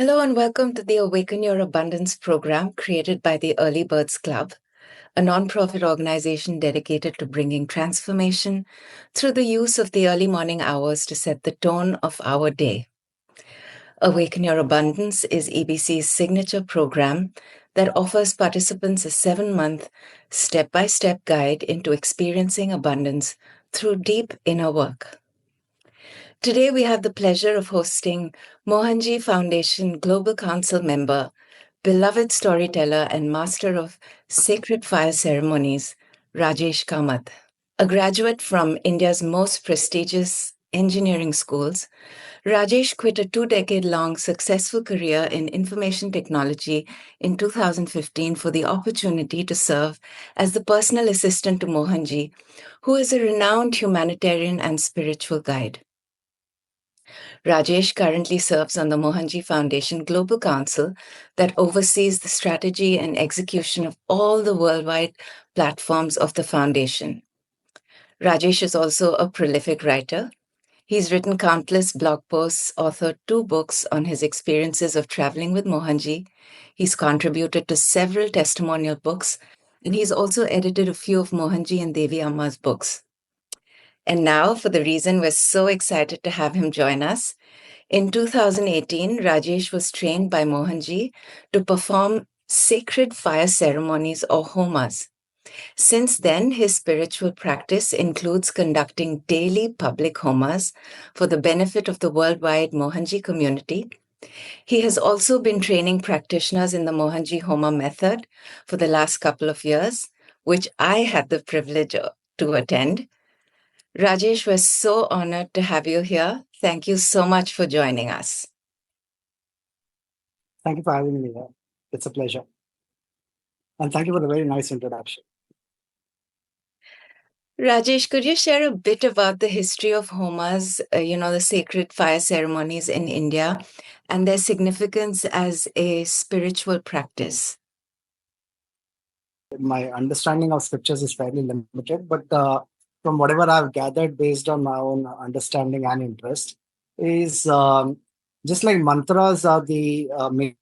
Hello and welcome to the Awaken Your Abundance program created by the Early Birds Club, a nonprofit organization dedicated to bringing transformation through the use of the early morning hours to set the tone of our day. Awaken Your Abundance is EBC's signature program that offers participants a 7-month step-by-step guide into experiencing abundance through deep inner work. Today, we have the pleasure of hosting Mohanji Foundation Global Council member, beloved storyteller and master of sacred fire ceremonies, Rajesh Kamath. A graduate from India's most prestigious engineering schools, Rajesh quit a 2-decade-long successful career in information technology in 2015 for the opportunity to serve as the personal assistant to Mohanji, who is a renowned humanitarian and spiritual guide. Rajesh currently serves on the Mohanji Foundation Global Council that oversees the strategy and execution of all the worldwide platforms of the foundation. Rajesh is also a prolific writer. He's written countless blog posts, authored 2 books on his experiences of traveling with Mohanji. He's contributed to several testimonial books, and he's also edited a few of Mohanji and Devi Amma's books. And now, for the reason we're so excited to have him join us, in 2018, Rajesh was trained by Mohanji to perform sacred fire ceremonies or homas. Since then, his spiritual practice includes conducting daily public homas for the benefit of the worldwide Mohanji community. He has also been training practitioners in the Mohanji Homa method for the last couple of years, which I had the privilege to attend. Rajesh, we're so honored to have you here. Thank you so much for joining us. Thank you for having me here. It's a pleasure. And thank you for the very nice introduction. Rajesh, could you share a bit about the history of homas, the sacred fire ceremonies in India, and their significance as a spiritual practice? My understanding of scriptures is fairly limited, but from whatever I've gathered based on my own understanding and interest, is just like mantras are the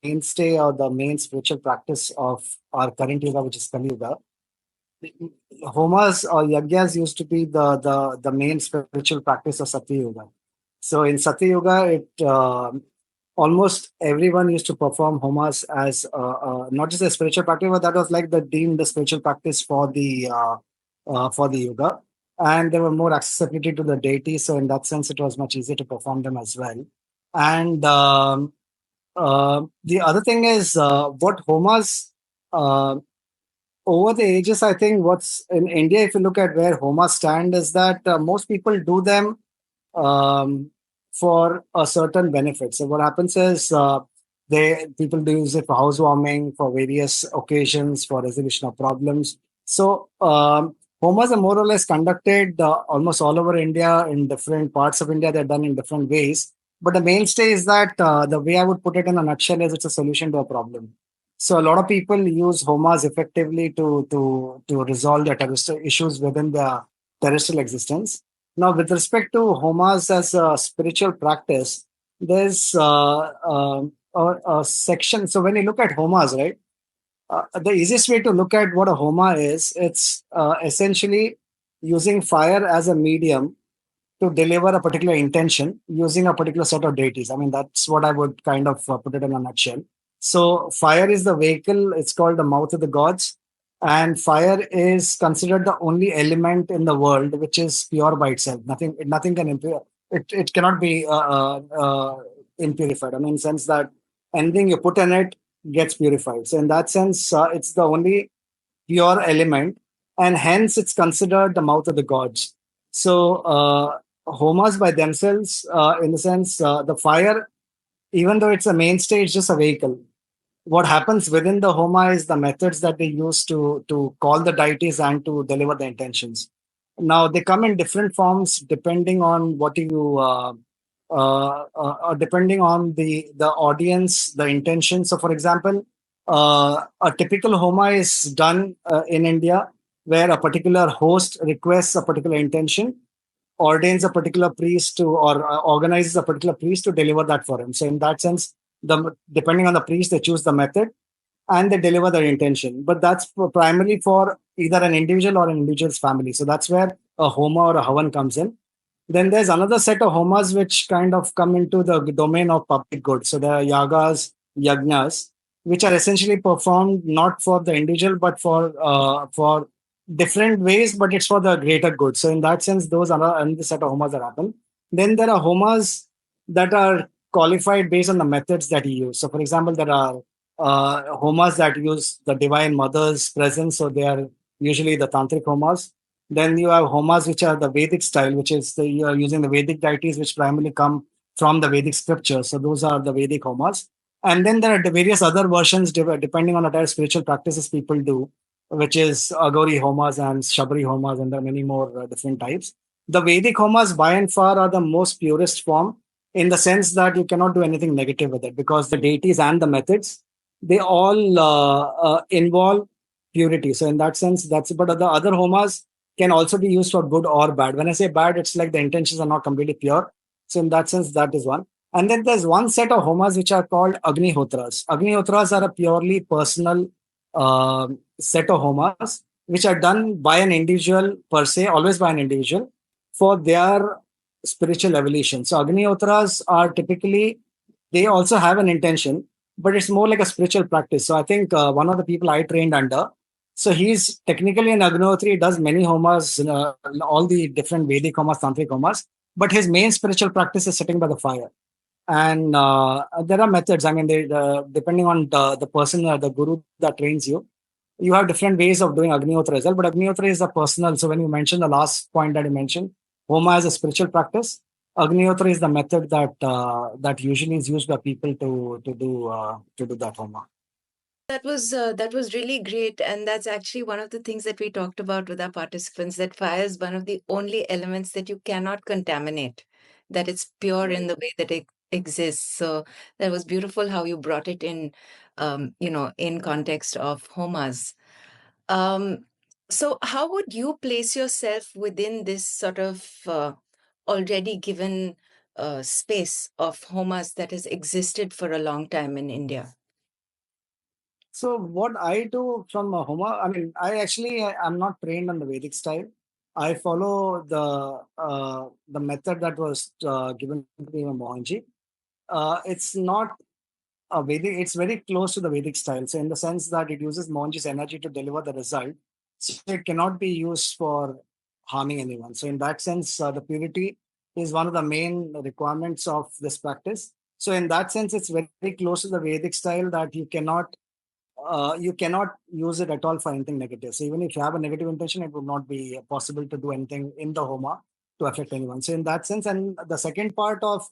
mainstay or the main spiritual practice of our current yuga, which is Kali Yuga. Homas or yajnas used to be the main spiritual practice of Satya Yuga. So in Satya Yuga, it almost everyone used to perform homas as not just a spiritual practice, but that was like deemed the spiritual practice for the yuga, and there were more accessibility to the deity. So in that sense, it was much easier to perform them as well. And the other thing is what homas. Over the ages, I think what's in India, if you look at where homas stand, is that most people do them for a certain benefit. So what happens is people do use it for housewarming, for various occasions, for resolution of problems. So homas are more or less conducted almost all over India. In different parts of India, they're done in different ways. But the mainstay is that the way I would put it in a nutshell is it's a solution to a problem. So a lot of people use homas effectively to resolve their terrestrial issues within their terrestrial existence. Now, with respect to homas as a spiritual practice, there's a section. So when you look at homas, right, the easiest way to look at what a homa is, it's essentially using fire as a medium to deliver a particular intention using a particular set of deities. I mean, that's what I would kind of put it in a nutshell. So fire is the vehicle. It's called the mouth of the gods. And fire is considered the only element in the world which is pure by itself. Nothing can impure. It cannot be impurified. I mean, in the sense that anything you put in it gets purified. So in that sense, it's the only pure element, and hence it's considered the mouth of the gods. So homas by themselves, in the sense, the fire, even though it's a mainstay, it's just a vehicle. What happens within the homa is the methods that they use to call the deities and to deliver the intentions. Now, they come in different forms depending on what you, depending on the audience, the intention. So, for example, a typical homa is done in India where a particular host requests a particular intention, ordains a particular priest to, or organizes a particular priest to deliver that for him. So in that sense, depending on the priest, they choose the method and they deliver their intention. But that's primarily for either an individual or an individual's family. So that's where a homa or a havan comes in. Then there's another set of homas which kind of come into the domain of public good. So there are yagas, yagnas, which are essentially performed not for the individual but for different ways, but it's for the greater good. So in that sense, those are another set of homas that happen. Then there are homas that are qualified based on the methods that you use. So for example, there are homas that use the Divine Mother's presence, so they are usually the tantric homas. Then you have homas which are the Vedic style, which is you are using the Vedic deities which primarily come from the Vedic scriptures. So those are the Vedic homas. And then there are the various other versions depending on the type of spiritual practices people do, which is Agori homas and Shabri homas, and there are many more different types. The Vedic homas, by and far, are the most purest form in the sense that you cannot do anything negative with it because the deities and the methods, they all involve purity. So in that sense, that's, but the other homas can also be used for good or bad. When I say bad, it's like the intentions are not completely pure. So in that sense, that is one. And then there's one set of homas which are called Agnihotras. Agnihotras are a purely personal set of homas which are done by an individual per se, always by an individual for their spiritual evolution. So Agnihotras are typically, they also have an intention, but it's more like a spiritual practice. So I think one of the people I trained under, so he's technically an Agnihotri, does many homas, all the different Vedic homas, Tantric homas, but his main spiritual practice is sitting by the fire. And there are methods. I mean, depending on the person or the guru that trains you, you have different ways of doing Agnihotra as well. But Agnihotra is a personal. So when you mentioned the last point that you mentioned, Homa is a spiritual practice. Agnihotra is the method that usually is used by people to do that Homa. That was really great, and that's actually one of the things that we talked about with our participants. That fire is one of the only elements that you cannot contaminate. That it's pure in the way that it exists. So that was beautiful how you brought it in, in context of homas. Um, so how would you place yourself within this sort of already given space of homas that has existed for a long time in India? So what I do from a Homa, I mean, I'm not trained on the Vedic style. I follow the method that was given to me by Mohanji. It's not a Vedic, it's very close to the Vedic style. So in the sense that it uses Mohanji's energy to deliver the result, so it cannot be used for harming anyone. So in that sense, the purity is one of the main requirements of this practice. So in that sense, it's very close to the Vedic style that you cannot use it at all for anything negative. So even if you have a negative intention, it would not be possible to do anything in the Homa to affect anyone. So in that sense, and the second part of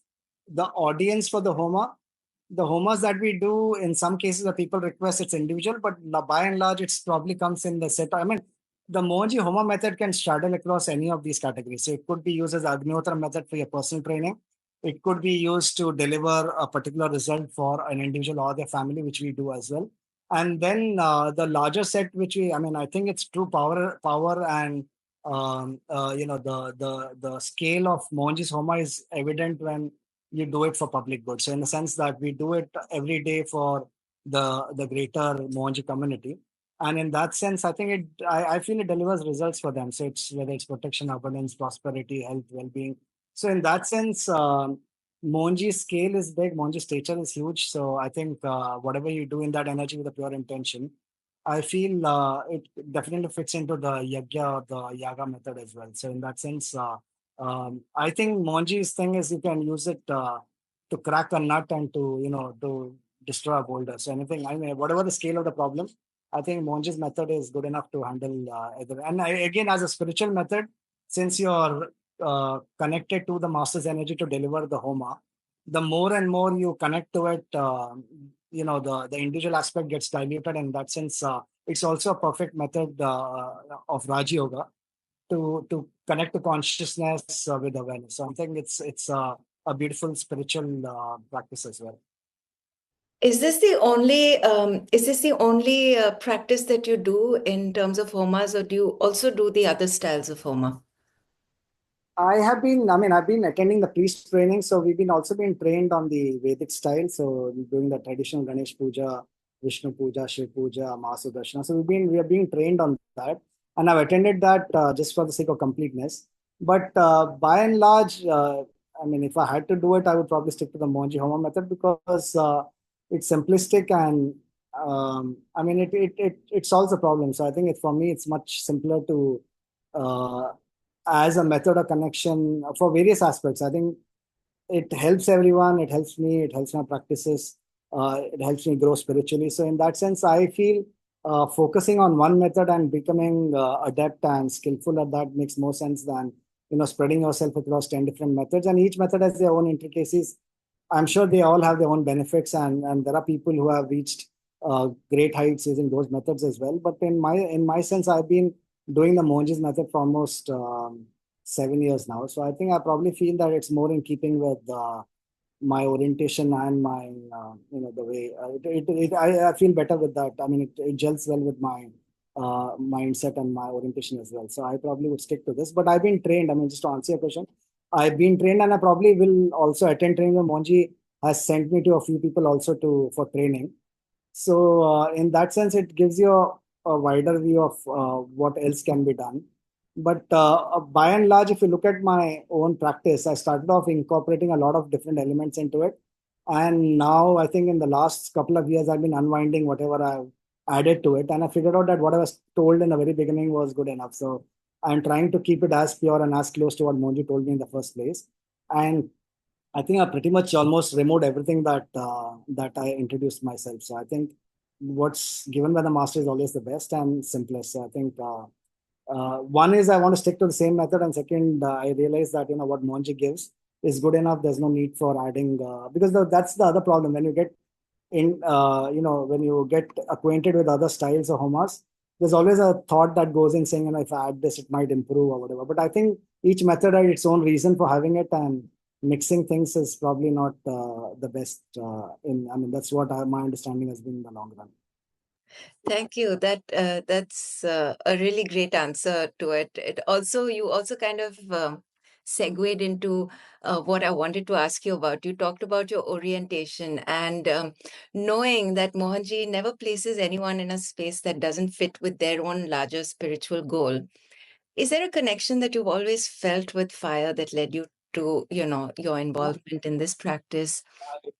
the audience for the homas that we do, in some cases, the people request it's individual, but by and large, it's probably comes in the set. I mean, the Mohanji Homa method can straddle across any of these categories. So it could be used as Agnihotra method for your personal training. It could be used to deliver a particular result for an individual or their family, which we do as well. And then the larger set, which I mean, I think it's true power and the scale of Mohanji's Homa is evident when you do it for public good. So in the sense that we do it every day for the greater Mohanji community. And in that sense, I think I feel it delivers results for them. So it's whether it's protection, abundance, prosperity, health, well-being. So in that sense, Mohanji's scale is big, Mohanji's stature is huge. So I think whatever you do in that energy with a pure intention, I feel it definitely fits into the yagya or the yaga method as well. So in that sense, I think Monji's thing is you can use it to crack a nut and to destroy a boulder. So anything, I mean, whatever the scale of the problem, I think Monji's method is good enough to handle either. And again, as a spiritual method, since you're connected to the master's energy to deliver the Homa, the more and more you connect to it, the individual aspect gets diluted. And in that sense, it's also a perfect method of Raj Yoga to connect to consciousness with awareness. So I think it's a beautiful spiritual practice as well. Is this the only practice that you do in terms of homas, or do you also do the other styles of homa? I've been attending the priest training. So we've been also been trained on the Vedic style. So doing the traditional Ganesh Puja, Vishnu Puja, Shiv Puja, Mahasudarshana. So we are being trained on that. And I've attended that just for the sake of completeness. But by and large, if I had to do it, I would probably stick to the Mohanji Homa method because it's simplistic and it solves the problem. So I think for me, it's much simpler to uh, as a method of connection for various aspects. I think it helps everyone. It helps me. It helps my practices. It helps me grow spiritually. So in that sense, I feel focusing on one method and becoming adept and skillful at that makes more sense than spreading yourself across 10 different methods. And each method has their own intricacies. I'm sure they all have their own benefits, and there are people who have reached great heights using those methods as well. But in my sense, I've been doing the Monji's method for almost 7 years now. So I think I probably feel that it's more in keeping with my orientation and my the way I feel better with that. I mean, it gels well with my mindset and my orientation as well. So I probably would stick to this. But I've been trained. I mean, just to answer your question, I've been trained, and I probably will also attend training. Monji has sent me to a few people also to for training. So in that sense, it gives you a wider view of what else can be done. But by and large, if you look at my own practice, I started off incorporating a lot of different elements into it. And now I think in the last couple of years, I've been unwinding whatever I've added to it. And I figured out that what I was told in the very beginning was good enough. So I'm trying to keep it as pure and as close to what Monji told me in the first place. And I think I pretty much almost removed everything that I introduced myself. So I think what's given by the master is always the best and simplest. So I think one is I want to stick to the same method, and second, I realize that what Monji gives is good enough. There's no need for adding because that's the other problem when you get when you get acquainted with other styles of homas. There's always a thought that goes in saying, if I add this, it might improve or whatever. But I think each method had its own reason for having it, and mixing things is probably not the best. That's what my understanding has been in the long run. Thank you. That's a really great answer to it. You also kind of segued into what I wanted to ask you about. You talked about your orientation and knowing that Mohanji never places anyone in a space that doesn't fit with their own larger spiritual goal. Is there a connection that you've always felt with fire that led you to, your involvement in this practice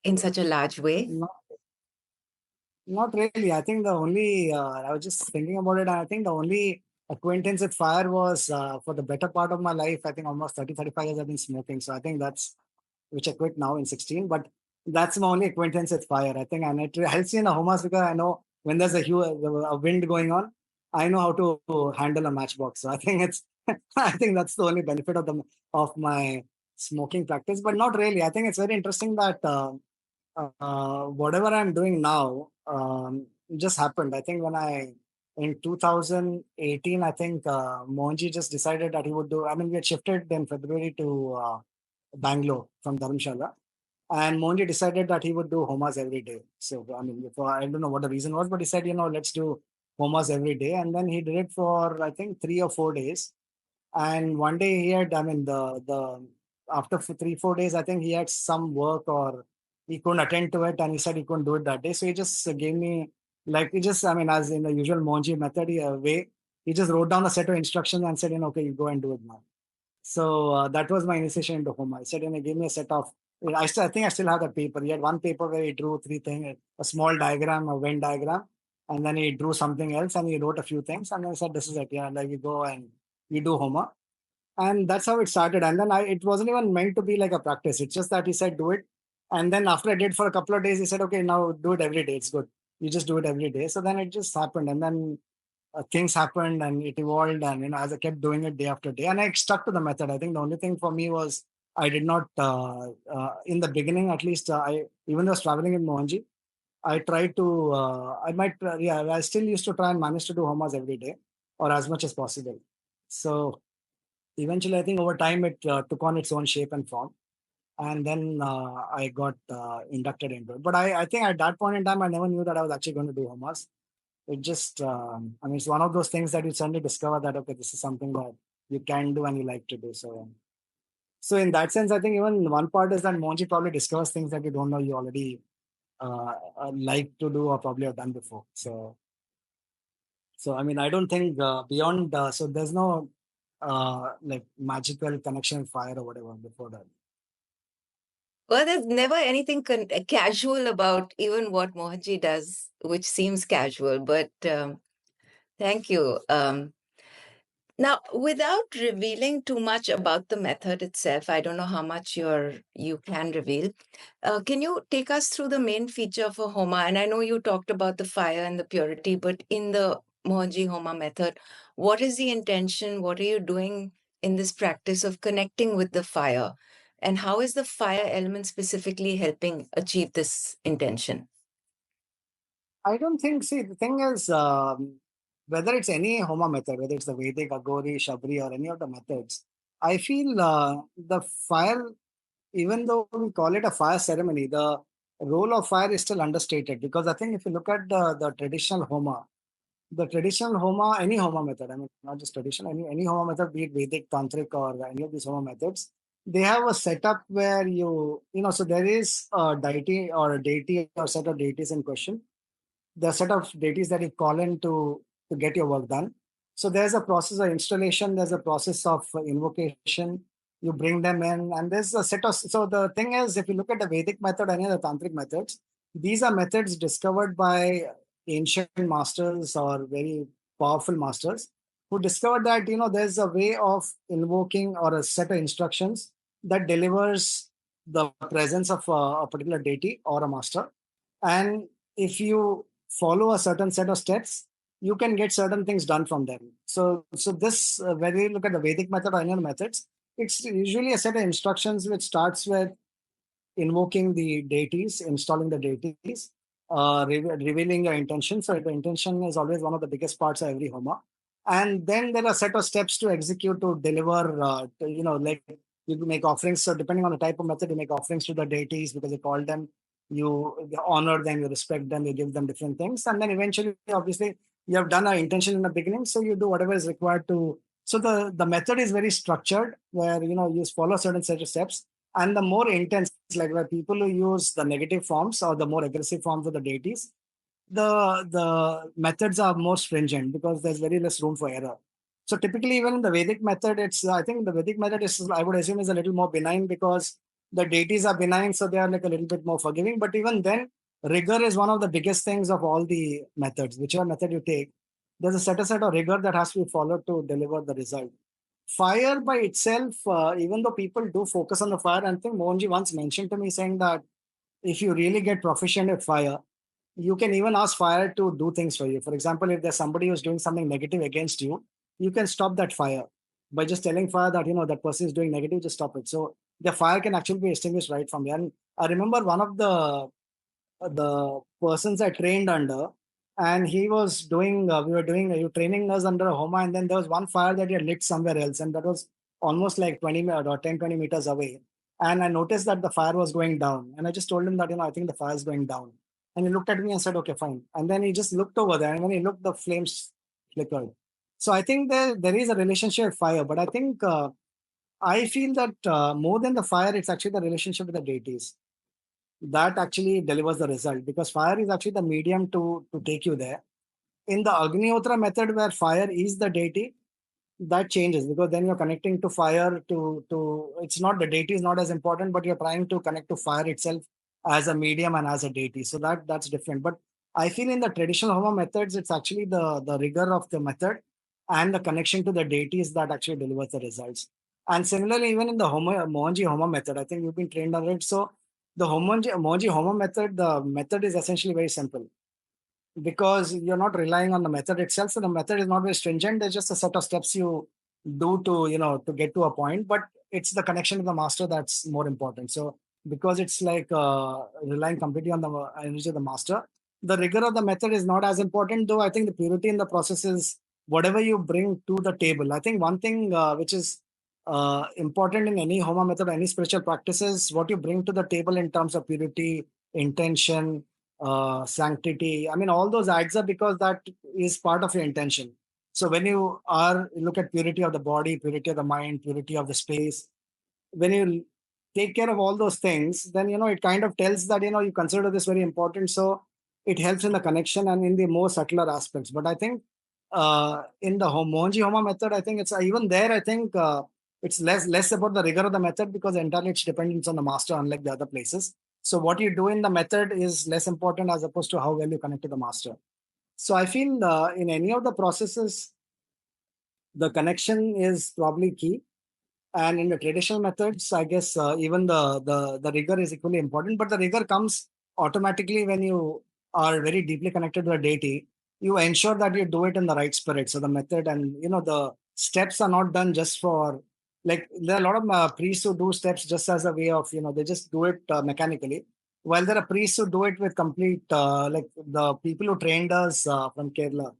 in such a large way? Not, not really. I think the only I was just thinking about it. I think the only acquaintance with fire was for the better part of my life. I think almost 35 years I've been smoking. So I think that's which I quit now in 16. But that's my only acquaintance with fire. I think, and it helps me in the homas because I know when there's a wind going on, I know how to handle a matchbox. So I think it's, I think that's the only benefit of my smoking practice. But not really. I think it's very interesting that whatever I'm doing now just happened. I think when in 2018, I think Mohanji just decided that he would do. I mean, we had shifted in February to Bangalore from Dharamshala. And Mohanji decided that he would do homas every day. So, I don't know what the reason was, but he said, let's do homas every day. And then he did it for, I think, 3 or 4 days. And one day he had, after 3, 4 days, I think he had some work or he couldn't attend to it. And he said he couldn't do it that day. So he just gave me, as in the usual Mohanji method way, he just wrote down a set of instructions and said, okay, you go and do it now. So that was my initiation into Homa. I said, and he gave me a set of. I think I still have that paper. He had one paper where he drew three things: a small diagram, a Venn diagram, and then he drew something else, and he wrote a few things. And I said, "This is it. Yeah, like you go and you do Homa." And that's how it started. And then it wasn't even meant to be like a practice. It's just that he said, "Do it." And then after I did for a couple of days, he said, "Okay, now do it every day. It's good. You just do it every day." So then it just happened, and then things happened and it evolved, and as I kept doing it day after day, and I stuck to the method. I think the only thing for me was I did not in the beginning, at least, I even though I was traveling in Mohanji, I tried to I still used to try and manage to do homas every day or as much as possible. So eventually, I think over time it took on its own shape and form, and then I got inducted into it. But I think at that point in time I never knew that I was actually going to do homas. It just it's one of those things that you suddenly discover that, okay, this is something that you can do and you like to do. So So in that sense, I think even one part is that Mohanji probably discovers things that you don't know you already like to do or probably have done before. So I mean, I don't think beyond. So there's no like magical connection with fire or whatever before that. Well, there's never anything casual about even what Mohanji does, which seems casual, but thank you. Now, without revealing too much about the method itself, I don't know how much you can reveal. Can you take us through the main feature of a homa? And I know you talked about the fire and the purity, but in the Mohanji Homa method, what is the intention? What are you doing in this practice of connecting with the fire? And how is the fire element specifically helping achieve this intention? I don't think. See, the thing is, whether it's any Homa method, whether it's the Vedic, Agori, Shabri, or any of the methods, I feel the fire, even though we call it a fire ceremony, the role of fire is still understated because I think if you look at the traditional Homa, any Homa method, I mean, not just traditional, any Homa method, be it Vedic, Tantric, or any of these Homa methods, they have a setup where so there is a deity or a deity or set of deities in question, the set of deities that you call in to get your work done. So there's a process of installation, there's a process of invocation. You bring them in, and there's a set of. So the thing is, if you look at the Vedic method and the Tantric methods, these are methods discovered by ancient masters or very powerful masters who discovered that there's a way of invoking or a set of instructions that delivers the presence of a particular deity or a master. And if you follow a certain set of steps, you can get certain things done from them. So this when we look at the Vedic method or any other methods, it's usually a set of instructions which starts with invoking the deities, installing the deities, revealing your intention. So the intention is always one of the biggest parts of every homa. And then there are a set of steps to execute to deliver, like you make offerings. So depending on the type of method, you make offerings to the deities because you call them, you honor them, you respect them, you give them different things. And then eventually, obviously, you have done an intention in the beginning. So you do whatever is required to. So the method is very structured where, you follow certain set of steps, and the more intense, like where people who use the negative forms or the more aggressive forms of the deities, the methods are more stringent because there's very less room for error. So typically, even in the Vedic method, I think the Vedic method is, I would assume, is a little more benign because the deities are benign, so they are like a little bit more forgiving. But even then, rigor is one of the biggest things of all the methods. Whichever method you take, there's a set of rigor that has to be followed to deliver the result. Fire by itself, even though people do focus on the fire, I think Mohanji once mentioned to me saying that if you really get proficient at fire, you can even ask fire to do things for you. For example, if there's somebody who's doing something negative against you, you can stop that fire by just telling fire that that person is doing negative, just stop it. So the fire can actually be extinguished right from there. And I remember one of the persons I trained under, and he was doing, we were doing, you training us under a homa, and then there was one fire that he had lit somewhere else, and that was almost like 20 meters away. And I noticed that the fire was going down, and I just told him that, I think the fire is going down. And he looked at me and said, okay, fine. And then he just looked over there, and when he looked, the flames flickered. So I think there is a relationship with fire, but I think I feel that more than the fire, it's actually the relationship with the deities that actually delivers the result, because fire is actually the medium to take you there. In the Agnihotra method, where fire is the deity, that changes because then you're connecting to fire to it's not, the deity is not as important, but you're trying to connect to fire itself as a medium and as a deity. So that's different. But I feel in the traditional Homa methods, it's actually the rigor of the method and the connection to the deities that actually delivers the results. And similarly, even in the Mohanji Homa method, I think you've been trained on it. So the Mohanji Homa method, the method is essentially very simple because you're not relying on the method itself. So the method is not very stringent. There's just a set of steps you do to get to a point, but it's the connection to the master that's more important. So because it's like relying completely on the energy of the master, the rigor of the method is not as important, though I think the purity in the process is whatever you bring to the table. I think one thing which is important in any Homa method, any spiritual practices, what you bring to the table in terms of purity, intention, sanctity. I mean, all those adds up because that is part of your intention. So when you look at purity of the body, purity of the mind, purity of the space, when you take care of all those things, then it kind of tells that you consider this very important. So it helps in the connection and in the more subtler aspects. But I think in the Mohanji Homa method, I think it's even there. I think it's less about the rigor of the method, because entirely it's dependent on the master, unlike the other places. So what you do in the method is less important as opposed to how well you connect to the master. So I feel in any of the processes, the connection is probably key. And in the traditional methods, I guess even the rigor is equally important. But the rigor comes automatically when you are very deeply connected to the deity. You ensure that you do it in the right spirit. So the method and the steps are not done just for, like, there are a lot of priests who do steps just as a way of they just do it mechanically. While there are priests who do it with complete like the people who trained us from Kerala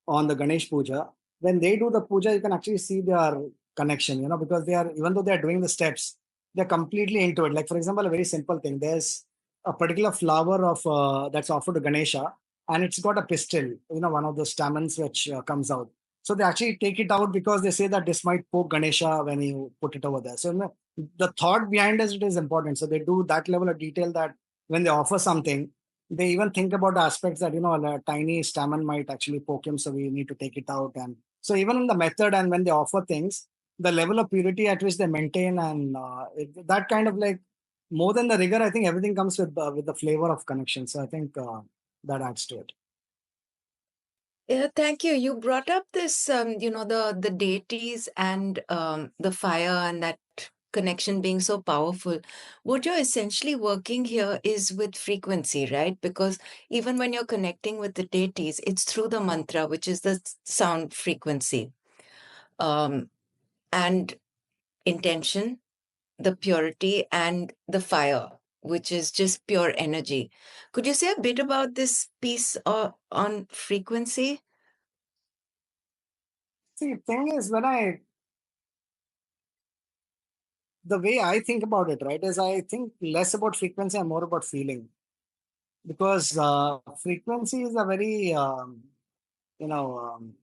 on the Ganesh Puja, when they do the puja, you can actually see their connection, because they are, even though they are doing the steps, they're completely into it. Like, for example, a very simple thing, there's a particular flower of that's offered to Ganesha, and it's got a pistil, one of the stamens which comes out. So they actually take it out because they say that this might poke Ganesha when you put it over there. So the thought behind it is important. So they do that level of detail that when they offer something, they even think about the aspects that a tiny stamen might actually poke him, so we need to take it out. And so even in the method and when they offer things, the level of purity at which they maintain, and that kind of, like, more than the rigor, I think everything comes with the flavor of connection. So I think that adds to it. Yeah, thank you. You brought up this, the deities and the fire and that connection being so powerful. What you're essentially working here is with frequency, right? Because even when you're connecting with the deities, it's through the mantra, which is the sound frequency, and intention, the purity, and the fire, which is just pure energy. Could you say a bit about this piece on frequency? See, thing is, the way I think about it, right, is I think less about frequency and more about feeling, because frequency is a very you know um,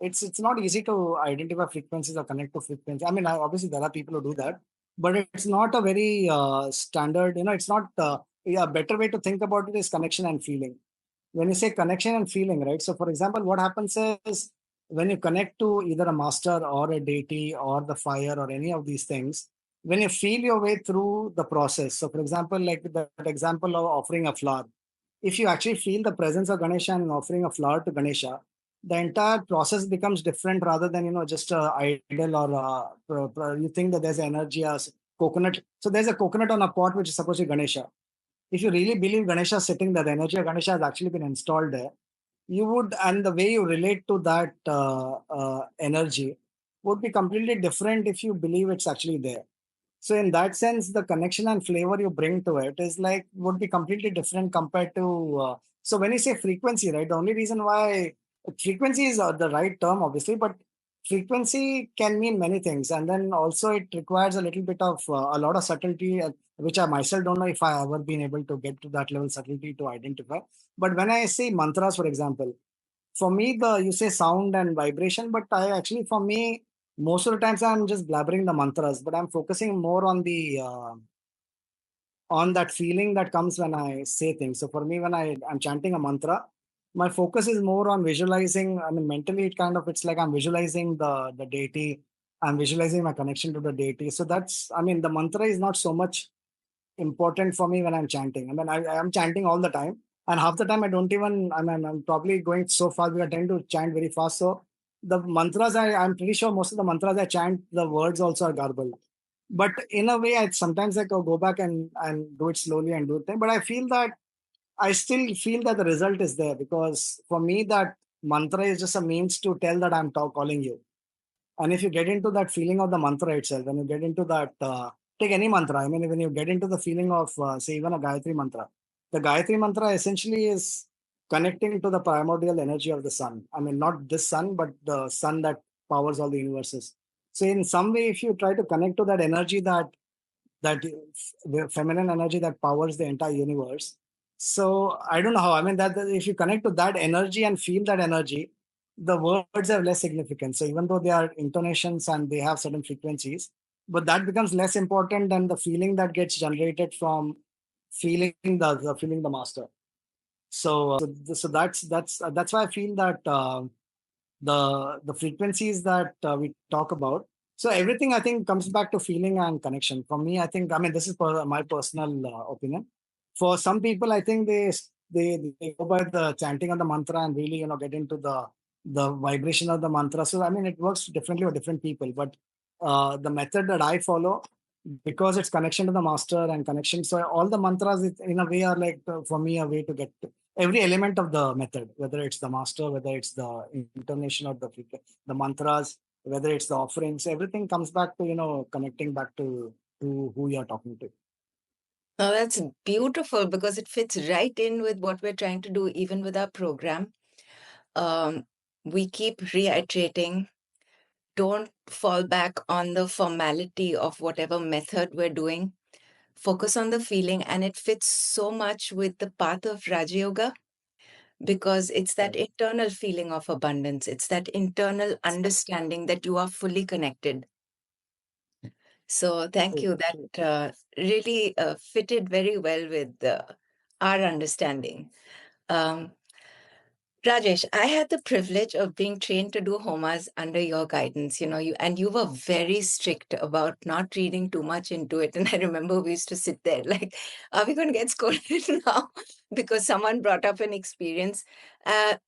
it's not easy to identify frequencies or connect to frequency. I mean, obviously there are people who do that, but it's not a very standard. It's not. A better way to think about it is connection and feeling. When you say connection and feeling, right? So, for example, what happens is when you connect to either a master or a deity or the fire or any of these things, when you feel your way through the process. So, for example, like that example of offering a flower, if you actually feel the presence of Ganesha and offering a flower to Ganesha, the entire process becomes different rather than just a idol or you think that there's energy as coconut. So there's a coconut on a pot which is supposed to be Ganesha. If you really believe Ganesha is sitting there, the energy of Ganesha has actually been installed there, you would, and the way you relate to that energy would be completely different if you believe it's actually there. So in that sense, the connection and flavor you bring to it is like would be completely different compared to. So when you say frequency, right? The only reason why frequency is the right term, obviously, but frequency can mean many things, and then also it requires a little bit of a lot of subtlety, which I myself don't know if I ever been able to get to that level subtlety to identify. But when I say mantras, for example, for me, the you say sound and vibration, but I actually, for me, most of the times I'm just blabbering the mantras, but I'm focusing more on that feeling that comes when I say things. So for me, when I'm chanting a mantra, my focus is more on visualizing. I mean, mentally, it's like I'm visualizing the deity. I'm visualizing my connection to the deity. So that's, I mean, the mantra is not so much important for me when I'm chanting. I mean, I am chanting all the time, and half the time I don't even. I mean, I'm probably going so fast. We are trying to chant very fast. So the mantras, I'm pretty sure most of the mantras I chant, the words also are garbled. But in a way, I sometimes I go back and do it slowly and do it. But I feel that I still feel that the result is there, because for me that mantra is just a means to tell that I'm calling you. And if you get into that feeling of the mantra itself, when you get into that, take any mantra, I mean, when you get into the feeling of, say, even a Gayatri mantra, the Gayatri mantra essentially is connecting to the primordial energy of the sun. I mean, not this sun, but the sun that powers all the universes. So, in some way, if you try to connect to that energy, the feminine energy that powers the entire universe. So I don't know how. I mean, that if you connect to that energy and feel that energy, the words have less significance. So even though they are intonations and they have certain frequencies, but that becomes less important than the feeling that gets generated from feeling the master. So that's why I feel that the frequencies that we talk about. So everything I think comes back to feeling and connection. For me, I think, I mean, this is my personal opinion. For some people, I think they go by the chanting of the mantra and really get into the vibration of the mantra. So I mean, it works differently for different people. But the method that I follow, because it's connection to the master and connection. So all the mantras, in a way, are like for me a way to get every element of the method, whether it's the master, whether it's the intonation of the mantras, whether it's the offerings, everything comes back to connecting back to who you're talking to. Now that's beautiful because it fits right in with what we're trying to do, even with our program. Um, we keep reiterating, don't fall back on the formality of whatever method we're doing. Focus on the feeling, and it fits so much with the path of Raja Yoga because it's that Right. internal feeling of abundance. It's that internal understanding that you are fully connected. So thank True, you. That true. really fitted very well with our understanding. Um, Rajesh, I had the privilege of being trained to do homas under your guidance. You were very strict about not reading too much into it. And I remember we used to sit there like, are we going to get scolded now? Because someone brought up an experience.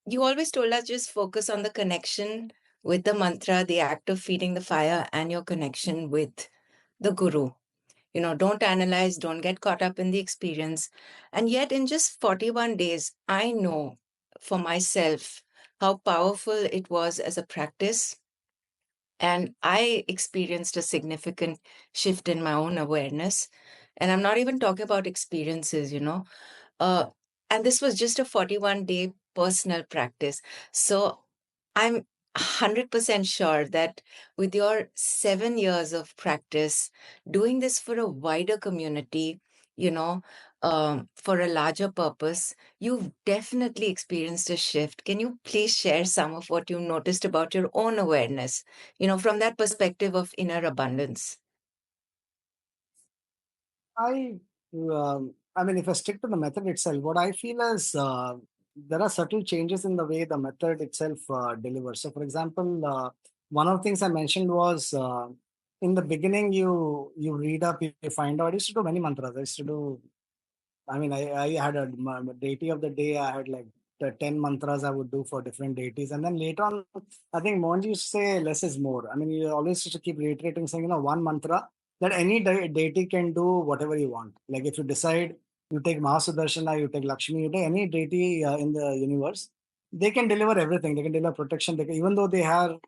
You always told us just focus on the connection with the mantra, the act of feeding the fire, and your connection with the guru. Don't analyze, don't get caught up in the experience. And yet, in just 41 days, I know for myself how powerful it was as a practice. And I experienced a significant shift in my own awareness. And I'm not even talking about experiences. Uh, and this was just a 41-day personal practice. So I'm 100% sure that with your 7 years of practice, doing this for a wider community, you know, for a larger purpose, you've definitely experienced a shift. Can you please share some of what you noticed about your own awareness, from that perspective of inner abundance? I mean, if I stick to the method itself, what I feel is there are subtle changes in the way the method itself delivers. So, for example, one of the things I mentioned was in the beginning, you read up, you find out. I used to do many mantras. I used to do. I mean, I had a deity of the day. I had like the 10 mantras I would do for different deities. And then later on, I think Mohanji used to say less is more. I mean, you always used to keep reiterating saying, one mantra that any deity can do whatever you want. Like if you decide you take Mahasudarshana, you take Lakshmi, you take any deity in the universe, they can deliver everything. They can deliver protection. Even though they have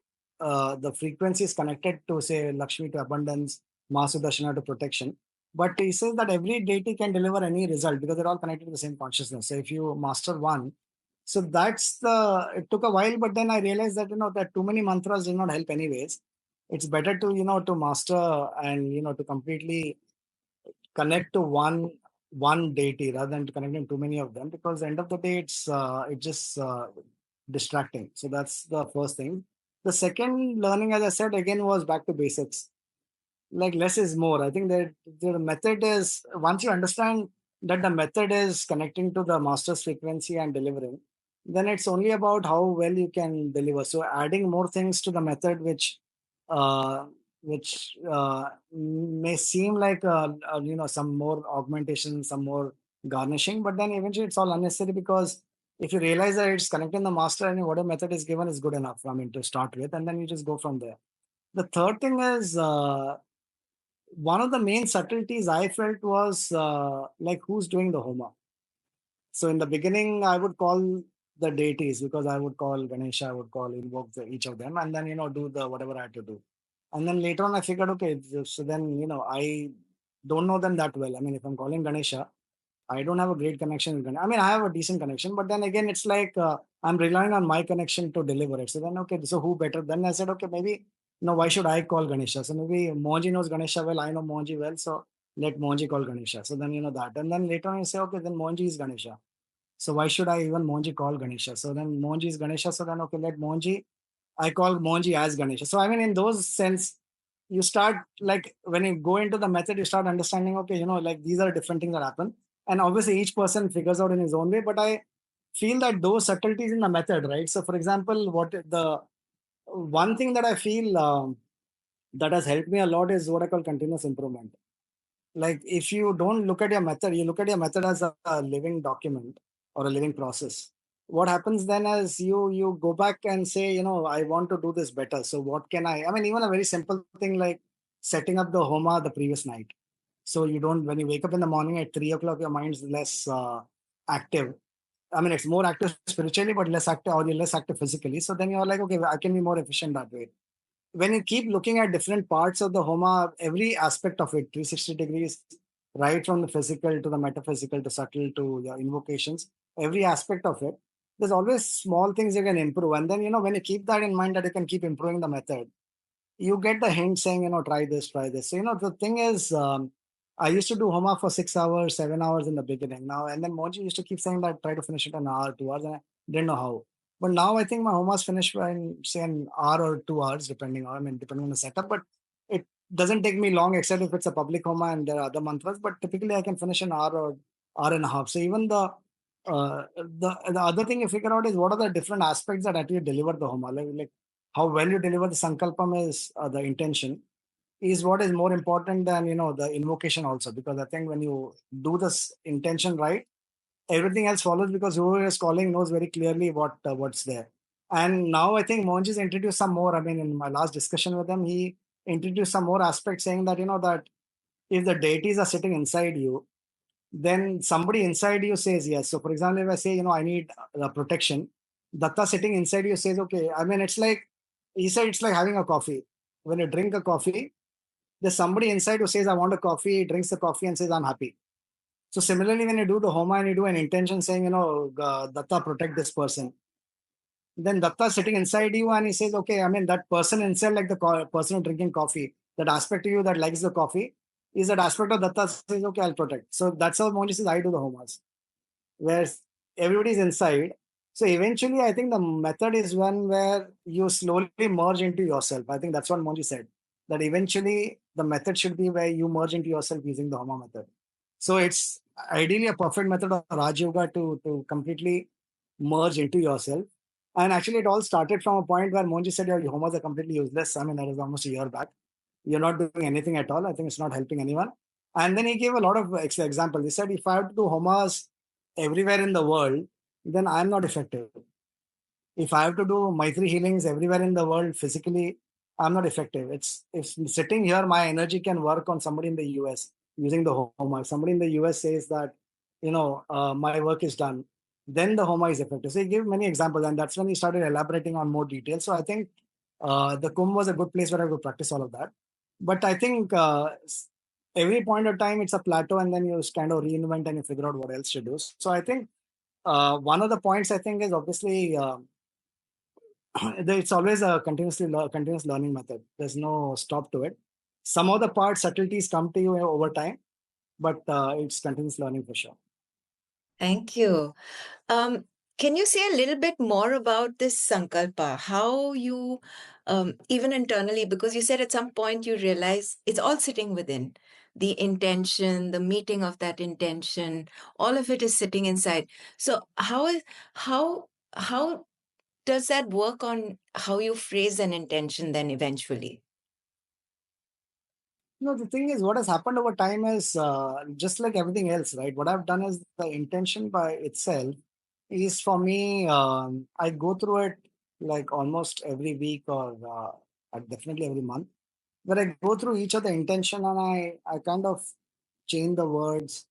the frequencies connected to, say, Lakshmi to abundance, Mahasudarshana to protection, but he says that every deity can deliver any result because they're all connected to the same consciousness. So if you master one, so it took a while, but then I realized that, that too many mantras did not help anyways. It's better to, to master and, to completely connect to one deity rather than connecting too many of them, because at the end of the day, it's just distracting. So that's the first thing. The second learning, as I said, again, was back to basics, like less is more. I think that the method is, once you understand that the method is connecting to the master's frequency and delivering, then it's only about how well you can deliver. So adding more things to the method, uh, which may seem like some more augmentation, some more garnishing, but then eventually it's all unnecessary, because if you realize that it's connecting the master and whatever method is given is good enough, I mean, to start with, and then you just go from there. The third thing is, one of the main subtleties I felt was like who's doing the homa. So in the beginning, I would call the deities, because I would call Ganesha, I would call invoke each of them, and then do the whatever I had to do. And then later on, I figured, okay, so then I don't know them that well. I mean, if I'm calling Ganesha, I don't have a great connection with Ganesha. I mean, I have a decent connection, but then again, it's like I'm relying on my connection to deliver it. So then, okay, so who better? Then I said, okay, maybe why should I call Ganesha? So maybe Mohanji knows Ganesha well. I know Mohanji well, so let Mohanji call Ganesha. So then that, and then later on, I say, okay, then Mohanji is Ganesha. So why should I even Mohanji call Ganesha? So then Mohanji is Ganesha. So then, okay, let Mohanji, I call Mohanji as Ganesha. So I mean, in those sense, you start, like when you go into the method, you start understanding, okay, like these are different things that happen. And obviously each person figures out in his own way, but I feel that those subtleties in the method, right? So for example, what the one thing that I feel that has helped me a lot is what I call continuous improvement. Like if you don't look at your method, you look at your method as a living document or a living process. What happens then is you go back and say, I want to do this better. So what can I mean, even a very simple thing like setting up the homa the previous night. So you don't, when you wake up in the morning at 3 o'clock, your mind's less active. I mean, it's more active spiritually, but less active, or you're less active physically. So then you're like, okay, I can be more efficient that way. When you keep looking at different parts of the homa, every aspect of it, 360 degrees, right from the physical to the metaphysical to subtle to your invocations, every aspect of it, there's always small things you can improve. And then, when you keep that in mind that you can keep improving the method, you get the hint saying, try this, try this. So, the thing is, I used to do homa for 6 hours, 7 hours in the beginning. Now, and then Moji used to keep saying that try to finish it in an hour, 2 hours, and I didn't know how. But now I think my homa's finished in say an hour or 2 hours, depending on the setup. But it doesn't take me long, except if it's a public homa and there are other mantras. But typically, I can finish an hour or hour and a half. So even the other thing you figure out is what are the different aspects that actually deliver the homa. Like how well you deliver the sankalpam is the intention is what is more important than the invocation also, because I think when you do this intention right, everything else follows, because whoever is calling knows very clearly what's there. And now I think Monji's introduced some more. I mean, in my last discussion with him, he introduced some more aspects saying that that if the deities are sitting inside you, then somebody inside you says yes. So, for example, if I say, I need protection, Datta sitting inside you says, okay. I mean, it's like, he said, it's like having a coffee. When you drink a coffee, there's somebody inside who says, I want a coffee, he drinks the coffee and says, I'm happy. So, similarly, when you do the homa and you do an intention saying, Datta, protect this person, then Datta is sitting inside you and he says, okay, I mean, that person inside, like the person drinking coffee, that aspect of you that likes the coffee, is that aspect of Datta says, okay, I'll protect. So that's how Monji says, I do the homas, where everybody's inside. So eventually, I think the method is one where you slowly merge into yourself. I think that's what Monji said, that eventually the method should be where you merge into yourself using the Homa method. So it's ideally a perfect method of Raj Yoga to completely merge into yourself. And actually, it all started from a point where Monji said your homas are completely useless. I mean, that was almost a year back. You're not doing anything at all. I think it's not helping anyone. And then he gave a lot of examples. He said, if I have to do homas everywhere in the world, then I'm not effective. If I have to do Maitri healings everywhere in the world physically, I'm not effective. It's if sitting here, my energy can work on somebody in the US using the Homa. If somebody in the US says that, my work is done, then the Homa is effective. So he gave many examples, and that's when he started elaborating on more details. So I think the Kumbh was a good place where I could practice all of that. But I think every point of time it's a plateau, and then you kind of reinvent and you figure out what else to do. So I think one of the points I think is obviously it's always a continuous learning method. There's no stop to it. Some of the parts subtleties come to you over time, but it's continuous learning for sure. Thank you. Um, can you say a little bit more about this sankalpa? How you, even internally, because you said at some point you realize it's all sitting within the intention, the meeting of that intention, all of it is sitting inside. So how does that work on how you phrase an intention then eventually? No, the thing is, what has happened over time is just like everything else, right? What I've done is the intention by itself is for me. I go through it like almost every week or definitely every month, where I go through each of the intention and I kind of change the words,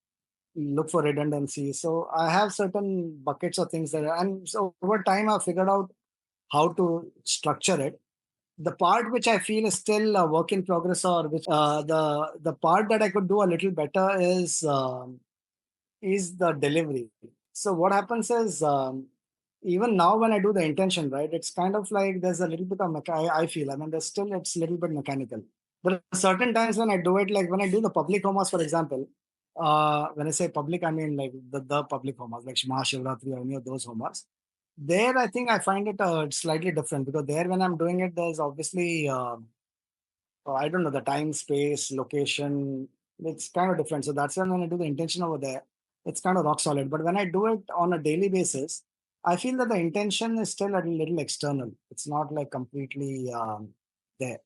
look for redundancy. So I have certain buckets of things and so over time I've figured out how to structure it. The part which I feel is still a work in progress, or which the part that I could do a little better is the delivery. So what happens is even now when I do the intention, right, it's kind of like there's a little bit of I feel. I mean, there's still it's a little bit mechanical. There are certain times when I do it, like when I do the public homas, for example. When I say public, I mean like the public homas, like Shema Shivratri or any of those homas. There, I think I find it slightly different, because there, when I'm doing it, there's obviously I don't know, the time, space, location. It's kind of different. So that's when I do the intention over there, it's kind of rock solid. But when I do it on a daily basis, I feel that the intention is still a little external. It's not like completely there.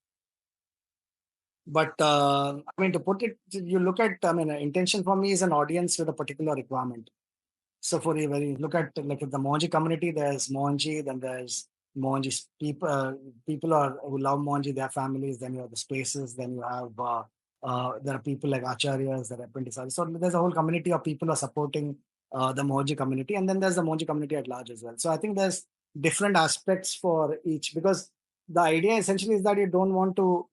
But I mean, to put it, you look at, I mean, intention for me is an audience with a particular requirement. So for you, when you look at like the Mohanji community, there's Mohanji, then there's Mohanji's people, people are, who love Mohanji, their families, then you have the spaces, then you have, there are people like Acharyas, there are apprentices. So there's a whole community of people who are supporting the Mohanji community. And then there's the Mohanji community at large as well. So I think there's different aspects for each, because the idea essentially is that you don't want to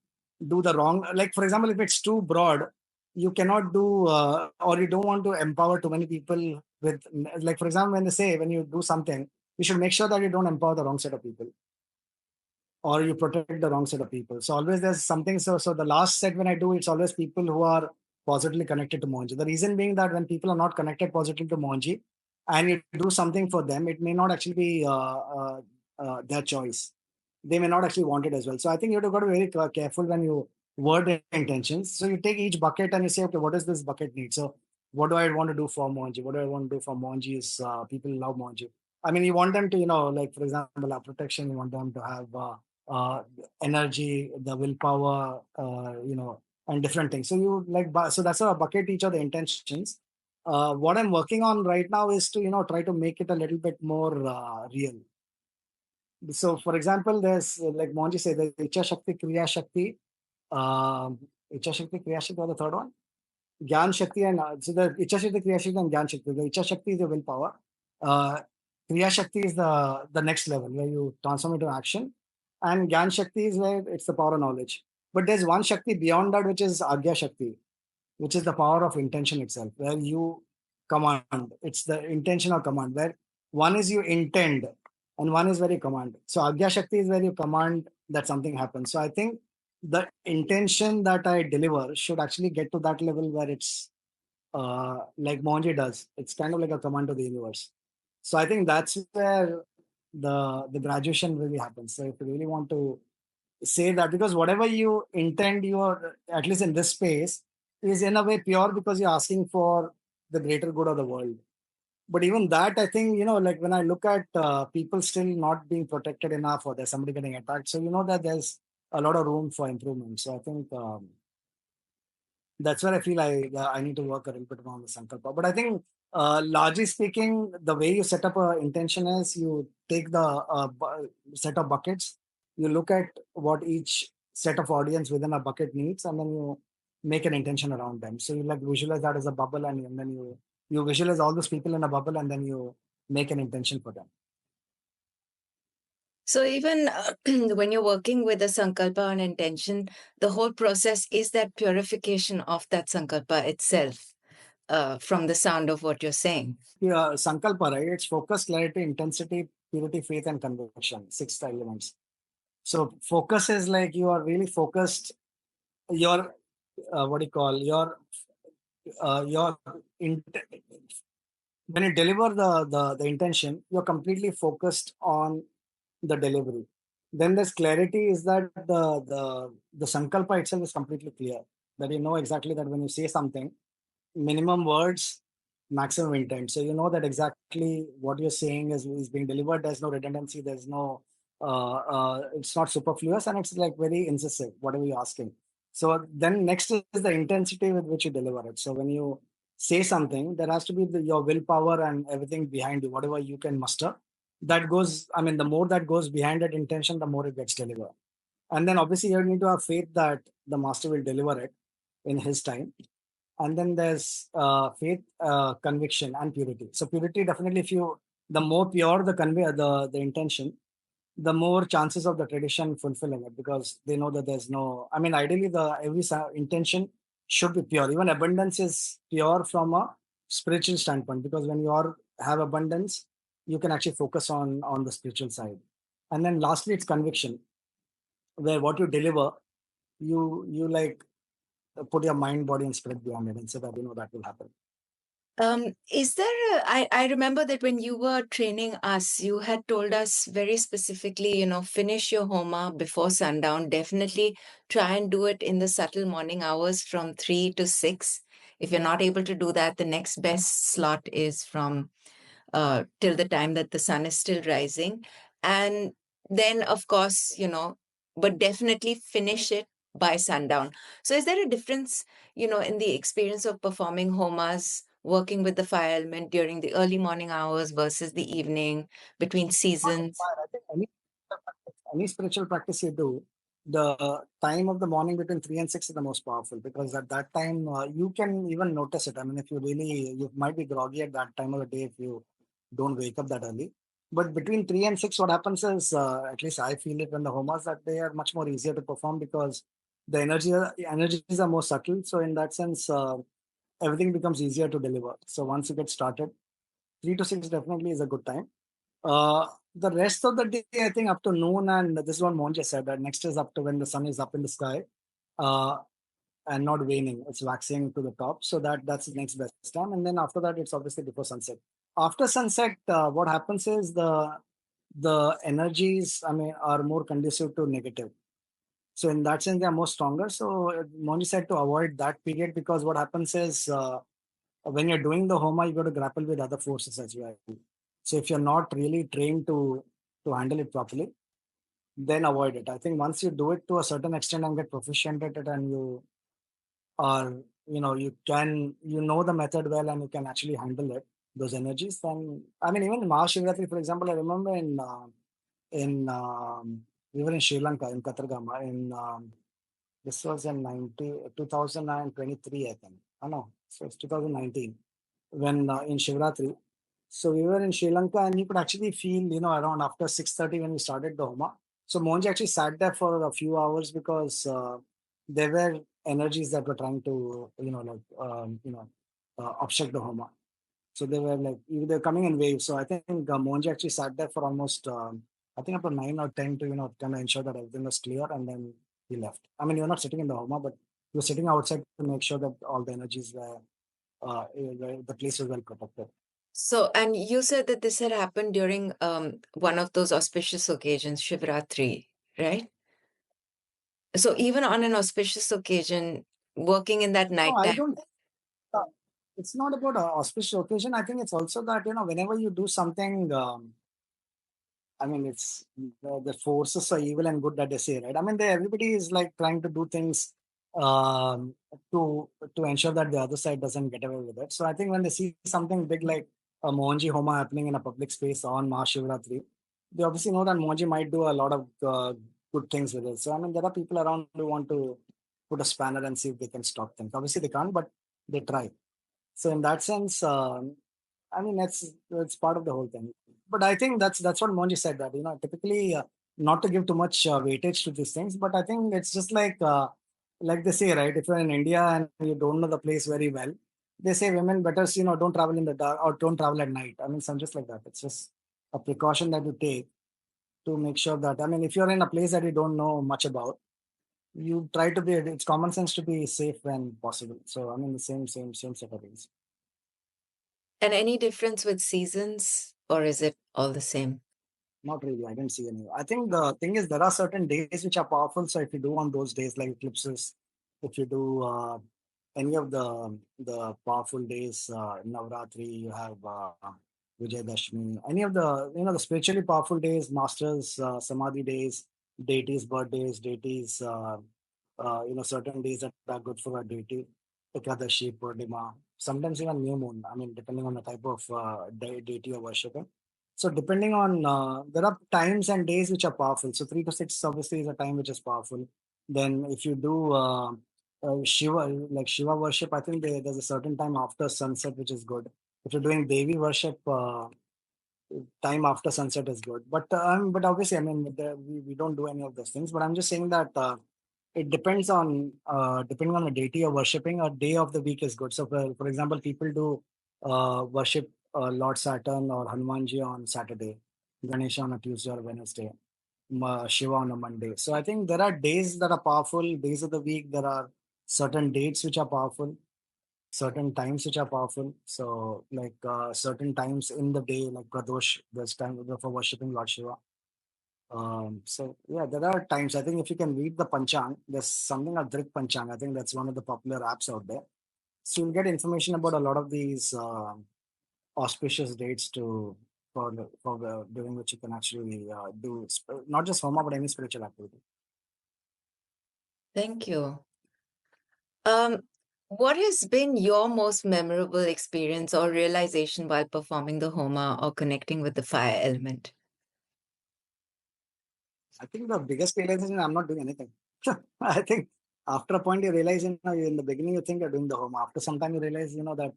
do the wrong. Like, for example, if it's too broad, you cannot do, or you don't want to empower too many people with, like, for example, when they say when you do something, you should make sure that you don't empower the wrong set of people, or you protect the wrong set of people. So always there's something. So the last set when I do, it's always people who are positively connected to Monji. The reason being that when people are not connected positively to Monji and you do something for them, it may not actually be their choice. They may not actually want it as well. So I think you have to got to be very careful when you word intentions. So you take each bucket and you say, okay, what does this bucket need? So what do I want to do for Monji? What do I want to do for Monji is people love Monji. I mean, you want them to, like, for example, protection, you want them to have uh, energy, the willpower, and different things. So you like, so that's a bucket each of the intentions. What I'm working on right now is to, try to make it a little bit more real. So, for example, there's like Monji said, the Icha Shakti, Kriya Shakti, Icha Shakti, Kriya Shakti, or the third one, Gyan Shakti, and so the Icha Shakti, Kriya Shakti, and Gyan Shakti. The Icha Shakti is the willpower. Uh, Kriya Shakti is the next level where you transform into action, and Gyan Shakti is where it's the power of knowledge. But there's one Shakti beyond that, which is Agya Shakti, which is the power of intention itself, where you command. It's the intentional command, where one is you intend and one is where you command. So Agya Shakti is where you command that something happens. So I think the intention that I deliver should actually get to that level where it's like Monji does. It's kind of like a command to the universe. So I think that's where the graduation really happens. So if you really want to say that, because whatever you intend, you are, at least in this space, is in a way pure because you're asking for the greater good of the world. But even that, I think, like when I look at people still not being protected enough, or there's somebody getting attacked, so you know that there's a lot of room for improvement. So I think that's where I feel I need to work a little bit more on the sankalpa. But I think, largely speaking, the way you set up a intention is you take the set of buckets, you look at what each set of audience within a bucket needs, and then you make an intention around them. So you like visualize that as a bubble, and then you visualize all those people in a bubble, and then you make an intention for them. So even when you're working with a sankalpa and intention, the whole process is that purification of that sankalpa itself, from the sound of what you're saying. Yeah, sankalpa, right? It's focus, clarity, intensity, purity, faith, and conviction. Six elements. So focus is like you are really focused. Your what do you call your when you deliver the intention, you're completely focused on the delivery. Then there's clarity is that the sankalpa itself is completely clear, that you know exactly that when you say something, minimum words, maximum intent. So you know that exactly what you're saying is being delivered. There's no redundancy. There's no it's not superfluous, and it's like very incisive, whatever you're asking. So then next is the intensity with which you deliver it. So when you say something, there has to be your willpower and everything behind you, whatever you can muster. That goes, I mean, the more that goes behind that intention, the more it gets delivered. And then obviously you need to have faith that the master will deliver it in his time. And then there's faith, conviction, and purity. So purity, definitely, if you, the more pure the the intention, the more chances of the tradition fulfilling it, because they know that there's no, I mean, ideally the every intention should be pure. Even abundance is pure from a spiritual standpoint, because when you are have abundance, you can actually focus on the spiritual side. And then lastly, it's conviction, where what you deliver, you like put your mind, body, and spirit beyond it, and so that you know that will happen. Is there I remember that when you were training us, you had told us very specifically, finish your homa before sundown. Definitely try and do it in the subtle morning hours from 3 to 6. If you're not able to do that, the next best slot is from till the time that the sun is still rising. And then, of course, but definitely finish it by sundown. So, is there a difference, in the experience of performing homas, working with the fire element during the early morning hours versus the evening, between Not seasons? required. I think any spiritual practice you do, the time of the morning between 3 and 6 is the most powerful because at that time you can even notice it. I mean, if you might be groggy at that time of the day if you don't wake up that early. But between 3 and 6, what happens is, at least I feel it when the homas that they are much more easier to perform because energies are more subtle. So in that sense, everything becomes easier to deliver. So once you get started, 3 to 6 definitely is a good time. The rest of the day, I think up to noon, and this is what Monja said, that next is up to when the sun is up in the sky uh, and not waning, it's waxing to the top. So that's the next best time. And then after that, it's obviously before sunset. After sunset, what happens is the energies, I mean, are more conducive to negative. So in that sense, they are more stronger. So Monji said to avoid that period because what happens is when you're doing the homa, you got to grapple with other forces as well. So if you're not really trained to handle it properly, then avoid it. I think once you do it to a certain extent and get proficient at it, and you are, you know the method well, and you can actually handle it, those energies. Then I mean, even in Mahashivratri, for example, I remember in we were in Sri Lanka in Katargama in this was in 2023, I think. Oh no, so it's 2019 when in Shivratri. So we were in Sri Lanka, and you could actually feel, around after 6:30 when we started the Homa. So Monji actually sat there for a few hours because there were energies that were trying to, obstruct the Homa. So they were like, they're coming in waves. So I think Monji actually sat there for almost, I think up to 9 or 10 to, kind of ensure that everything was clear. And then he left. I mean, you're not sitting in the Homa, but you're sitting outside to make sure that all the energies were, the place was well protected. So, and you said that this had happened during one of those auspicious occasions, Shivratri, right? So, even on an auspicious occasion, working in that No, I nighttime. don't. Uh, it's not about a auspicious occasion. I think it's also that, whenever you do something, I mean, it's the forces are evil and good that they say, right? I mean, everybody is like trying to do things um, to ensure that the other side doesn't get away with it. So I think when they see something big like a Mohanji Homa happening in a public space on Mahashivratri, they obviously know that Mohanji might do a lot of good things with it. So I mean, there are people around who want to put a spanner and see if they can stop things. Obviously, they can't, but they try. So in that sense, I mean that's part of the whole thing. But I think that's what Monji said, that typically not to give too much weightage to these things, but I think it's just like they say, right? If you're in India and you don't know the place very well, they say women better don't travel in the dark or don't travel at night. I mean, some just like that. It's just a precaution that you take to make sure that, I mean, if you're in a place that you don't know much about, you try to be. It's common sense to be safe when possible. So I mean, the same set of things. And any difference with seasons, or is it all the same? Not really. I didn't see any. I think the thing is there are certain days which are powerful. So if you do on those days like eclipses, if you do any of the powerful days, Navratri, you have Vijayadashmi, any of the spiritually powerful days, masters, Samadhi days, deities' birthdays, deities, certain days that are good for a deity, Ekadashi, Purnima, sometimes even new moon. I mean, depending on the type of deity you're worshipping. So depending on there are times and days which are powerful. So 3 to 6 obviously is a time which is powerful. Then if you do Shiva, like Shiva worship, I think there's a certain time after sunset which is good. If you're doing Devi worship, time after sunset is good. But obviously, I mean, we don't do any of those things. But I'm just saying that it depends on depending on the deity you're worshiping. A day of the week is good. So for example, people do worship Lord Saturn or Hanumanji on Saturday, Ganesha on a Tuesday or Wednesday, Shiva on a Monday. So I think there are days that are powerful, days of the week. There are certain dates which are powerful. certain times which are powerful. So, like certain times in the day, like Pradosh, there's time for worshipping Lord Shiva. So yeah, there are times. I think if you can read the Panchang, there's something like Drik Panchang. I think that's one of the popular apps out there. So you'll get information about a lot of these auspicious dates to for during which you can actually do not just homa but any spiritual activity. Thank you. Um, what has been your most memorable experience or realization while performing the homa or connecting with the fire element? I think the biggest realization I'm not doing anything. I think after a point you realize, in the beginning you think you're doing the homa. After some time you realize, that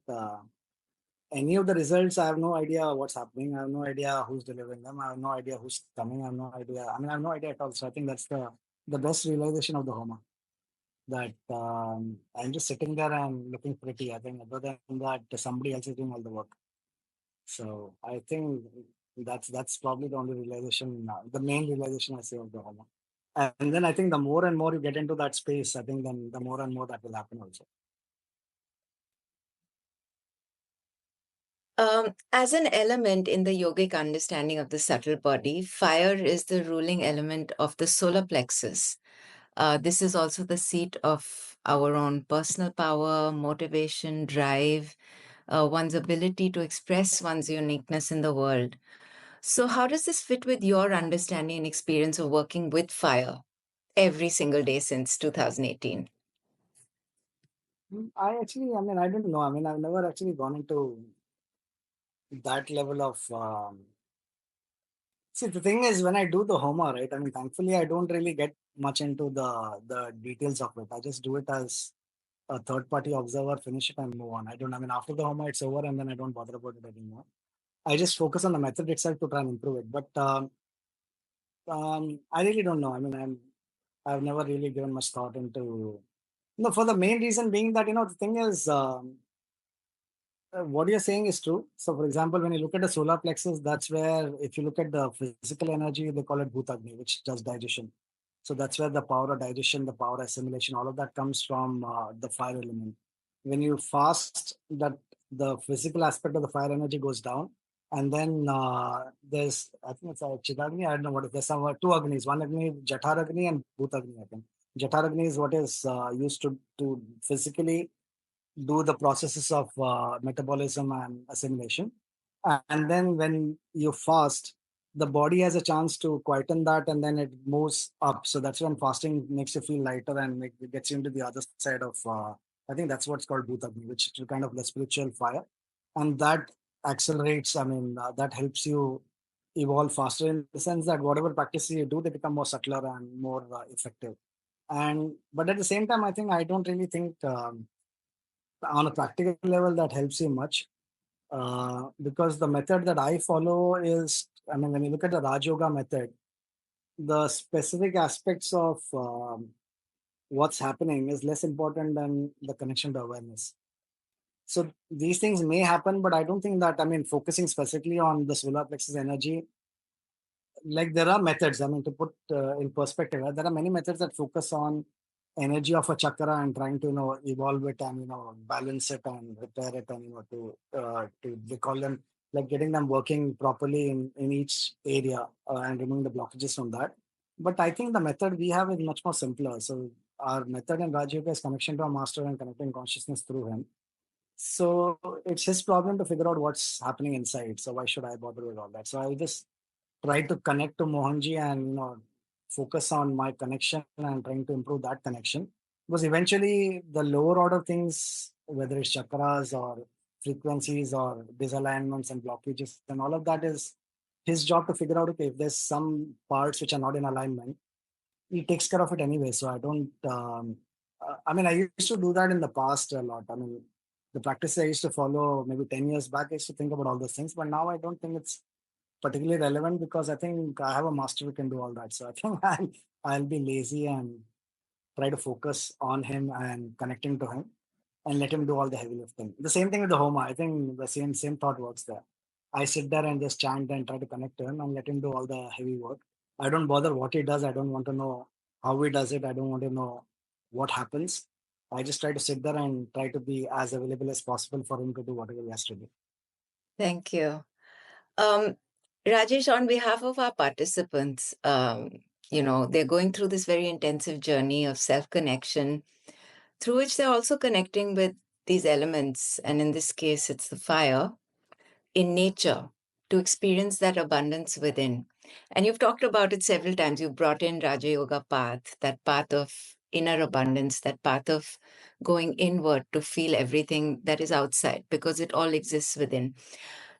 any of the results, I have no idea what's happening. I have no idea who's delivering them. I have no idea who's coming. I have no idea. I mean, I have no idea at all. So I think that's the best realization of the homa. That I'm just sitting there and looking pretty. I think other than that, somebody else is doing all the work. So I think that's probably the only realization, the main realization I say of the homa. And then I think the more and more you get into that space, I think then the more and more that will happen also. As an element in the yogic understanding of the subtle body, fire is the ruling element of the solar plexus. This is also the seat of our own personal power, motivation, drive, one's ability to express one's uniqueness in the world. So, how does this fit with your understanding and experience of working with fire every single day since 2018? I mean, I don't know. I mean, I've never actually gone into that level of. See, the thing is, when I do the Homa, right? I mean, thankfully, I don't really get much into the details of it. I just do it as a third party observer, finish it, and move on. I don't. I mean, after the Homa, it's over, and then I don't bother about it anymore. I just focus on the method itself to try and improve it. But I really don't know. I mean, I've never really given much thought into. No, for the main reason being that the thing is. What you're saying is true. So, for example, when you look at the solar plexus, that's where, if you look at the physical energy, they call it Bhutagni, which does digestion. So, that's where the power of digestion, the power of assimilation, all of that comes from the fire element. When you fast, that the physical aspect of the fire energy goes down. And then there's, I think it's a Chidagni, I don't know what it is. There's some two Agnis, one Agni, Jatharagni and Bhutagni, I think. Jatharagni is what is used to physically do the processes of metabolism and assimilation. And then when you fast, the body has a chance to quieten that and then it moves up. So that's when fasting makes you feel lighter and it gets you into the other side of, I think that's what's called Bhutagni, which is kind of the spiritual fire. And that accelerates, I mean, that helps you evolve faster in the sense that whatever practices you do, they become more subtler and more effective. But at the same time, I think I don't really think on a practical level that helps you much because the method that I follow is, I mean, when you look at the Raj Yoga method, the specific aspects of what's happening is less important than the connection to awareness. So these things may happen, but I don't think that, I mean, focusing specifically on the solar plexus energy, like there are methods, I mean, to put in perspective, there are many methods that focus on energy of a chakra and trying to evolve it and balance it and repair it and to they call them like getting them working properly in each area and removing the blockages from that. But I think the method we have is much more simpler. So our method in Raj Yoga is connection to our master and connecting consciousness through him. So it's his problem to figure out what's happening inside. So why should I bother with all that? So I just try to connect to Mohanji and focus on my connection and trying to improve that connection. Because eventually the lower order things, whether it's chakras or frequencies or disalignments and blockages and all of that is his job to figure out okay, if there's some parts which are not in alignment, he takes care of it anyway. So I don't I mean I used to do that in the past a lot. I mean the practice I used to follow maybe 10 years back, I used to think about all those things, but now I don't think it's particularly relevant because I think I have a master who can do all that. So I think I'll be lazy and try to focus on him and connecting to him and let him do all the heavy lifting. The same thing with the Homa. I think the same thought works there. I sit there and just chant and try to connect to him and let him do all the heavy work. I don't bother what he does. I don't want to know how he does it. I don't want to know what happens. I just try to sit there and try to be as available as possible for him to do whatever he has to do. Thank you. Um, Rajesh, on behalf of our participants, they're going through this very intensive journey of self connection, through which they're also connecting with these elements. And in this case, it's the fire in nature to experience that abundance within. And you've talked about it several times. You've brought in Raja Yoga path, that path of inner abundance, that path of going inward to feel everything that is outside because it all exists within.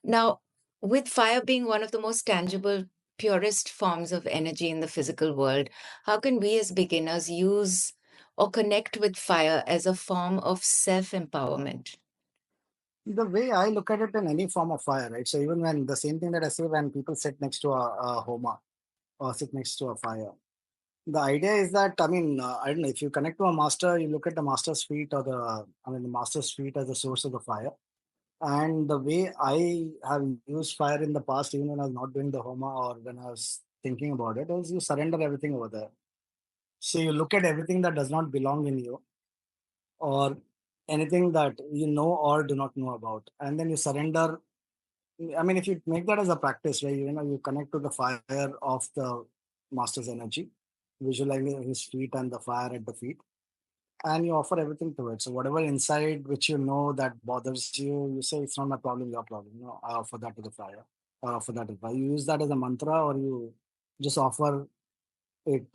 Now, with fire being one of the most tangible, purest forms of energy in the physical world, how can we as beginners use or connect with fire as a form of self empowerment? The way I look at it in any form of fire, right? So even when the same thing that I say when people sit next to a homa or sit next to a fire, the idea is that I don't know, if you connect to a master, you look at the master's feet or the master's feet as the source of the fire. And the way I have used fire in the past, even when I was not doing the homa or when I was thinking about it, is you surrender everything over there. So you look at everything that does not belong in you or anything that you know or do not know about, and then you surrender. I mean, if you make that as a practice where you connect to the fire of the master's energy, visualizing his feet and the fire at the feet, and you offer everything to it. So whatever inside which you know that bothers you, you say it's not my problem, your problem. I offer that to the fire. I offer that to the fire. You use that as a mantra, or you just offer it,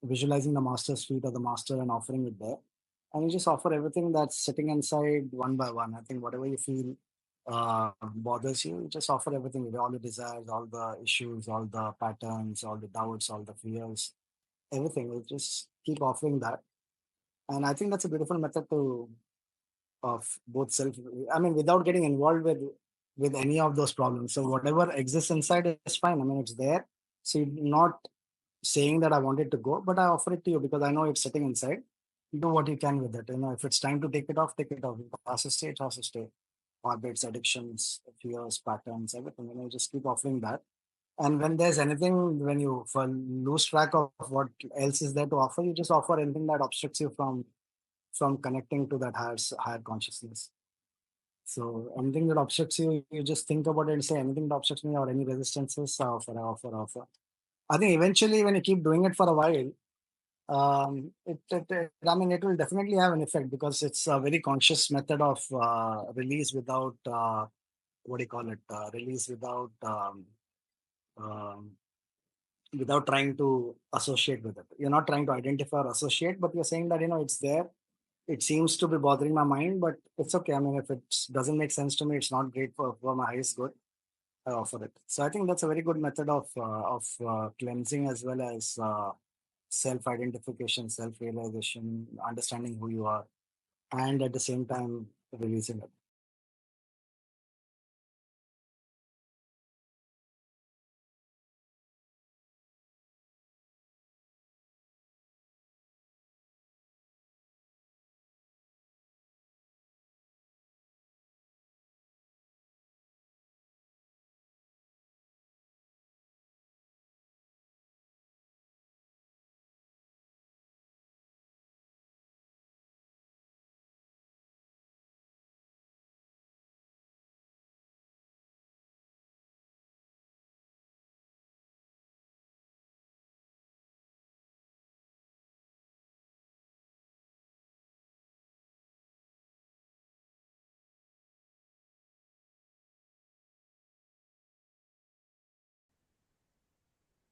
visualizing the master's feet or the master and offering it there. And you just offer everything that's sitting inside one by one. I think whatever you feel bothers you, you just offer everything, all the desires, all the issues, all the patterns, all the doubts, all the fears, everything. You just keep offering that. And I think that's a beautiful method to of both self. I mean, without getting involved with any of those problems. So whatever exists inside is fine. I mean, it's there. So you're not saying that I want it to go, but I offer it to you because I know it's sitting inside. Do what you can with it. If it's time to take it off, take it off. If it has to stay, it has to stay. Habits, addictions, fears, patterns, everything. Just keep offering that. And when there's anything, when you lose track of what else is there to offer, you just offer anything that obstructs you from connecting to that higher consciousness. So anything that obstructs you, you just think about it and say anything that obstructs me or any resistances, I offer. I think eventually when you keep doing it for a while, it will definitely have an effect because it's a very conscious method of release without what do you call it? Release um, without trying to associate with it. You're not trying to identify or associate, but you're saying that it's there. It seems to be bothering my mind, but it's okay. I mean, if it doesn't make sense to me, it's not great for my highest good. I offer it. So I think that's a very good method of cleansing as well as self-identification, self-realization, understanding who you are, and at the same time releasing it.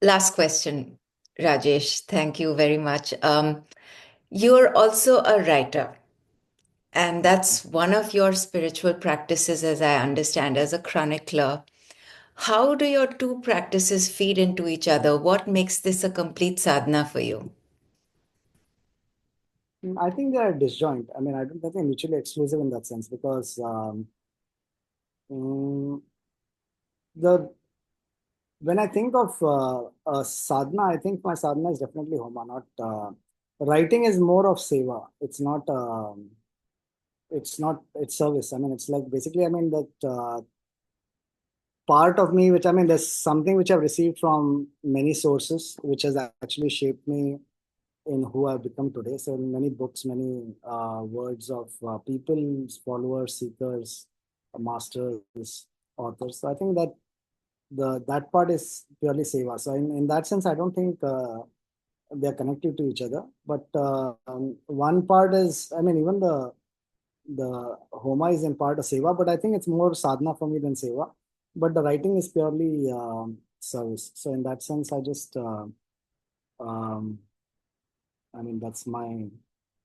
Last question, Rajesh. Thank you very much. You're also a writer, and that's one of your spiritual practices, as I understand, as a chronicler. How do your two practices feed into each other? What makes this a complete sadhana for you? I think they are disjoint. I mean, I don't think they're mutually exclusive in that sense because mm, the when I think of sadhana, I think my sadhana is definitely homa. Not writing is more of seva. It's not. It's not. It's service. I mean, it's like basically. I mean that part of me, which I mean, there's something which I've received from many sources, which has actually shaped me in who I've become today. So in many books, many words of people, followers, seekers, masters, authors. So I think that that part is purely seva. So in that sense, I don't think they're connected to each other. But one part is, I mean, even the homa is in part of seva, but I think it's more sadhana for me than seva. But the writing is purely service. So in that sense, I just um, I mean, that's my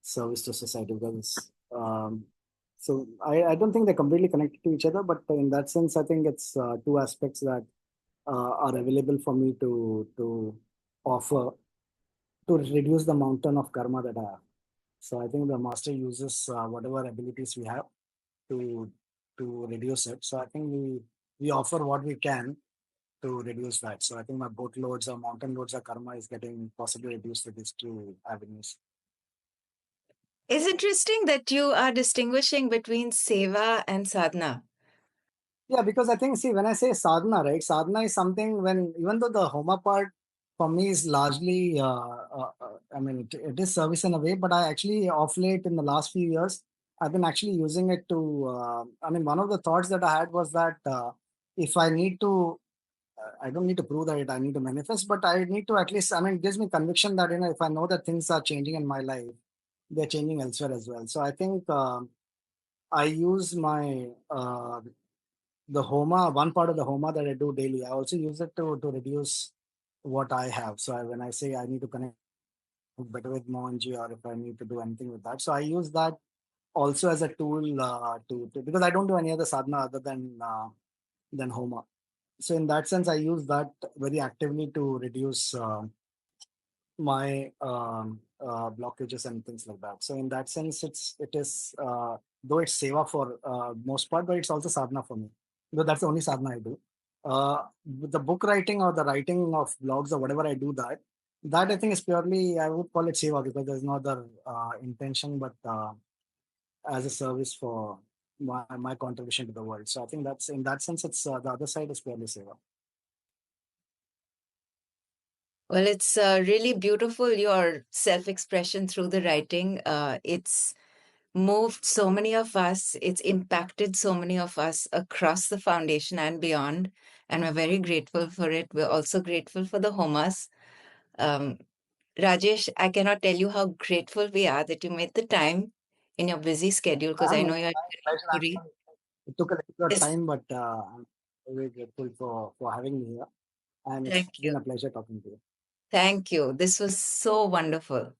service to society because I don't think they're completely connected to each other, but in that sense, I think it's two aspects that are available for me to offer to reduce the mountain of karma that I have. So I think the master uses whatever abilities we have to to reduce it. So I think we offer what we can to reduce that. So I think my boat loads or mountain loads of karma is getting possibly reduced with these two avenues. It's interesting that you are distinguishing between seva and sadhana. Yeah, because I think, see, when I say sadhana, right, sadhana is something when, even though the homa part for me is largely, I mean, it is service in a way, but I actually, off late in the last few years, I've been actually using it to, I mean, one of the thoughts that I had was that if I need to, I don't need to prove that I need to manifest, but I need to at least, I mean, it gives me conviction that, if I know that things are changing in my life, they're changing elsewhere as well. So I think I use my, the homa, one part of the homa that I do daily, I also use it to reduce what I have. So when I say I need to connect better with Mohanji or if I need to do anything with that, so I use that also as a tool to because I don't do any other sadhana other than homa. So in that sense, I use that very actively to reduce my blockages and things like that. So in that sense, it is though it's seva for most part, but it's also sadhana for me. Though that's the only sadhana I do. With the book writing or the writing of blogs or whatever I do, that I think is purely, I would call it seva because there's no other intention but as a service for my contribution to the world. So I think that's in that sense, it's the other side is purely seva. Well, it's really beautiful, your self expression through the writing. It's moved so many of us, it's impacted so many of us across the foundation and beyond. And we're very grateful for it. We're also grateful for the homas. Um, Rajesh, I cannot tell you how grateful we are that you made the time in your busy schedule because I I'm know you're pleasure. very. It took a little bit of Yes, time, but I'm very grateful for having me here. And it's thank you. been a pleasure talking to you. Thank you. This was so wonderful.